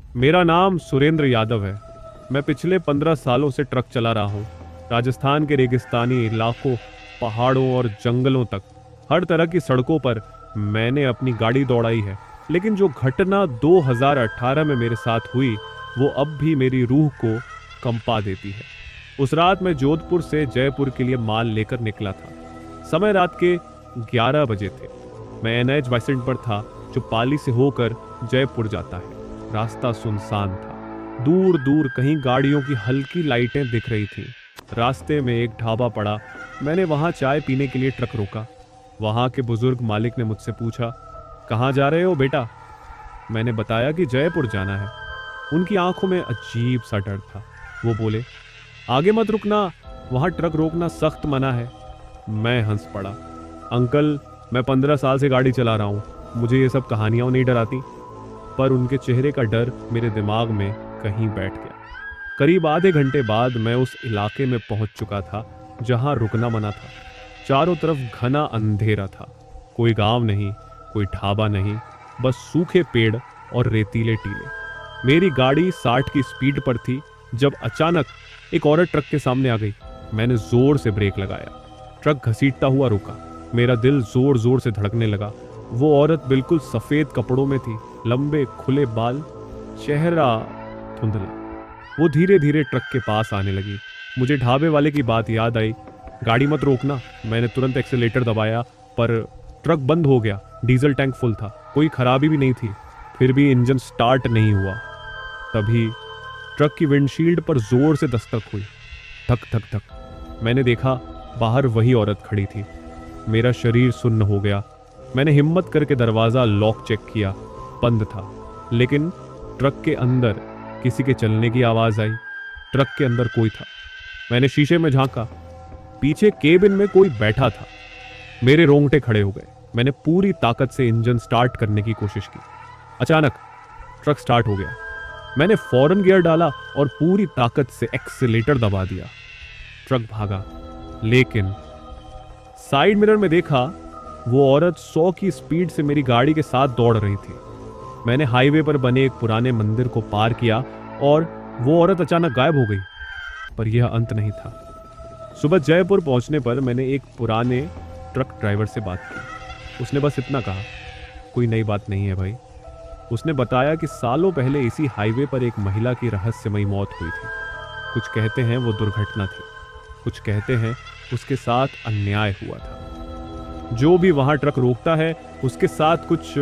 मेरा नाम सुरेंद्र यादव है। मैं पिछले 15 सालों से ट्रक चला रहा हूँ। राजस्थान के रेगिस्तानी इलाकों, पहाड़ों और जंगलों तक हर तरह की सड़कों पर मैंने अपनी गाड़ी दौड़ाई है। लेकिन जो घटना 2018 में मेरे साथ हुई वो अब भी मेरी रूह को कंपा देती है। उस रात मैं जोधपुर से जयपुर के लिए माल लेकर निकला था। समय रात के 11 बजे थे। मैं NH 62 पर था जो पाली से होकर जयपुर जाता है। रास्ता सुनसान था। दूर दूर कहीं गाड़ियों की हल्की लाइटें दिख रही थीं। रास्ते में एक ढाबा पड़ा। मैंने वहां चाय पीने के लिए ट्रक रोका। वहां के बुजुर्ग मालिक ने मुझसे पूछा, कहाँ जा रहे हो बेटा? मैंने बताया कि जयपुर जाना है। उनकी आंखों में अजीब सा डर था। वो बोले, आगे मत रुकना, वहां ट्रक रोकना सख्त मना है। मैं हंस पड़ा। अंकल, मैं 15 साल से गाड़ी चला रहा हूँ, मुझे ये सब कहानियां नहीं डराती। पर उनके चेहरे का डर मेरे दिमाग में कहीं बैठ गया। करीब आधे घंटे बाद मैं उस इलाके में पहुंच चुका था जहां रुकना मना था। चारों तरफ घना अंधेरा था। कोई गांव नहीं, कोई ढाबा नहीं, बस सूखे पेड़ और रेतीले टीले। मेरी गाड़ी 60 की स्पीड पर थी जब अचानक एक औरत ट्रक के सामने आ गई। मैंने जोर से ब्रेक लगाया। ट्रक घसीटता हुआ रुका। मेरा दिल जोर जोर से धड़कने लगा। वो औरत बिल्कुल सफेद कपड़ों में थी, लंबे खुले बाल, चेहरा धुंधला। वो धीरे धीरे ट्रक के पास आने लगी। मुझे ढाबे वाले की बात याद आई, गाड़ी मत रोकना। मैंने तुरंत एक्सीलेटर दबाया, पर ट्रक बंद हो गया। डीजल टैंक फुल था, कोई खराबी भी नहीं थी। फिर भी इंजन स्टार्ट नहीं हुआ। तभी ट्रक की विंडशील्ड पर जोर से दस्तक हुई। धक धक धक। मैंने देखा बाहर वही औरत खड़ी थी। मेरा शरीर सुन्न हो गया। मैंने हिम्मत करके दरवाजा लॉक चेक किया, बंद था। लेकिन ट्रक के अंदर किसी के चलने की आवाज आई। ट्रक के अंदर कोई था। मैंने शीशे में झांका। पीछे केबिन में कोई बैठा था। मेरे रोंगटे खड़े हो गए। मैंने पूरी ताकत से इंजन स्टार्ट करने की कोशिश की। अचानक ट्रक स्टार्ट हो गया। मैंने फौरन गियर डाला और पूरी ताकत से एक्सीलेटर दबा दिया। ट्रक भागा, लेकिन साइड मिरर में देखा वो औरत 100 की स्पीड से मेरी गाड़ी के साथ दौड़ रही थी। मैंने हाईवे पर बने एक पुराने मंदिर को पार किया और वो औरत अचानक गायब हो गई। पर यह अंत नहीं था। सुबह जयपुर पहुंचने पर मैंने एक पुराने ट्रक ड्राइवर से बात की। उसने बस इतना कहा, कोई नई बात नहीं है भाई। उसने बताया कि सालों पहले इसी हाईवे पर एक महिला की रहस्यमयी मौत हुई थी। कुछ कहते हैं वो दुर्घटना थी, कुछ कहते हैं उसके साथ अन्याय हुआ था। जो भी वहां ट्रक रोकता है उसके साथ कुछ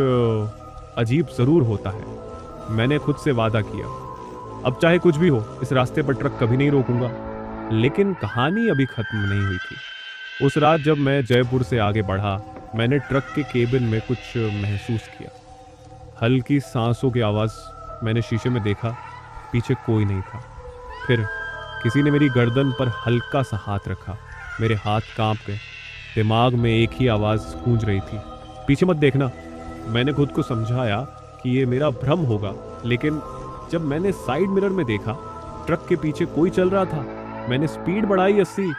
अजीब जरूर होता है। मैंने खुद से वादा किया, अब चाहे कुछ भी हो इस रास्ते पर ट्रक कभी नहीं रोकूंगा। लेकिन कहानी अभी खत्म नहीं हुई थी। उस रात जब मैं जयपुर से आगे बढ़ा, मैंने ट्रक के केबिन में कुछ महसूस किया। हल्की सांसों की आवाज। मैंने शीशे में देखा, पीछे कोई नहीं था। फिर किसी ने मेरी गर्दन पर हल्का सा हाथ रखा। मेरे हाथ कांप गए। दिमाग में एक ही आवाज गूंज रही थी, पीछे मत देखना। मैंने खुद को समझाया कि ये मेरा भ्रम होगा, लेकिन जब मैंने साइड मिरर में देखा ट्रक के पीछे कोई चल रहा था। मैंने स्पीड बढ़ाई 80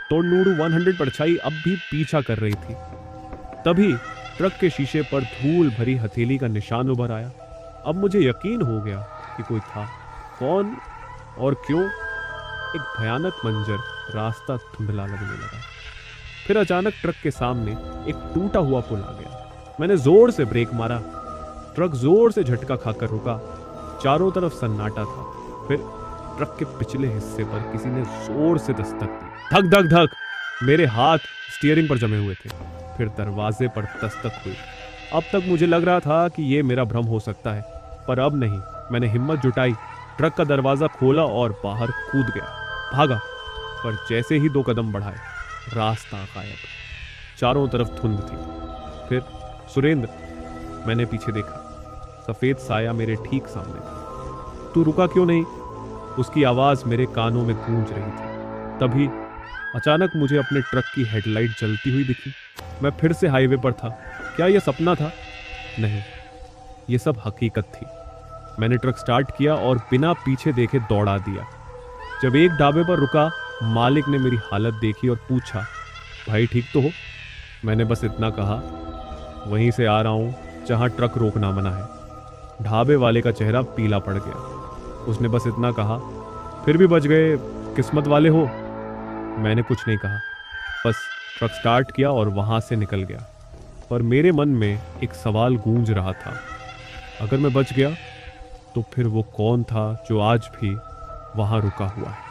तो नूडू 100 परछाई अब भी पीछा कर रही थी। तभी ट्रक के शीशे पर धूल भरी हथेली का निशान उभर आया। अब मुझे यकीन हो गया कि कोई था। कौन और क्यों? एक भयानक मंजर। रास्ता धुंधला लगने लगा। फिर अचानक ट्रक के सामने एक टूटा हुआ पुल आ गया। मैंने जोर से ब्रेक मारा। ट्रक जोर से झटका खाकर रुका। चारों तरफ सन्नाटा था। फिर ट्रक के पिछले हिस्से पर किसी ने जोर से दस्तक दी। धक धक धक। मेरे हाथ स्टीयरिंग पर जमे हुए थे। फिर दरवाजे पर दस्तक हुई। अब तक मुझे लग रहा था कि यह मेरा भ्रम हो सकता है, पर अब नहीं। मैंने हिम्मत जुटाई, ट्रक का दरवाजा खोला और बाहर कूद गया। भागा, पर जैसे ही 2 कदम बढ़ाए, रास्ता गायब। चारों तरफ धुंध थी। फिर सुरेंद्र, मैंने पीछे देखा। सफेद साया मेरे ठीक सामने था। तू रुका क्यों नहीं? उसकी आवाज मेरे कानों में गूंज रही थी। तभी अचानक मुझे अपने ट्रक की हेडलाइट जलती हुई दिखी। मैं फिर से हाईवे पर था। क्या यह सपना था? नहीं, यह सब हकीकत थी। मैंने ट्रक स्टार्ट किया और बिना पीछे देखे दौड़ा दिया। जब एक ढाबे पर रुका, मालिक ने मेरी हालत देखी और पूछा, भाई ठीक तो हो? मैंने बस इतना कहा, वहीं से आ रहा हूं जहां ट्रक रोकना मना है। ढाबे वाले का चेहरा पीला पड़ गया। उसने बस इतना कहा, फिर भी बच गए, किस्मत वाले हो। मैंने कुछ नहीं कहा, बस ट्रक स्टार्ट किया और वहां से निकल गया। पर मेरे मन में एक सवाल गूंज रहा था, अगर मैं बच गया तो फिर वो कौन था जो आज भी वहां रुका हुआ है।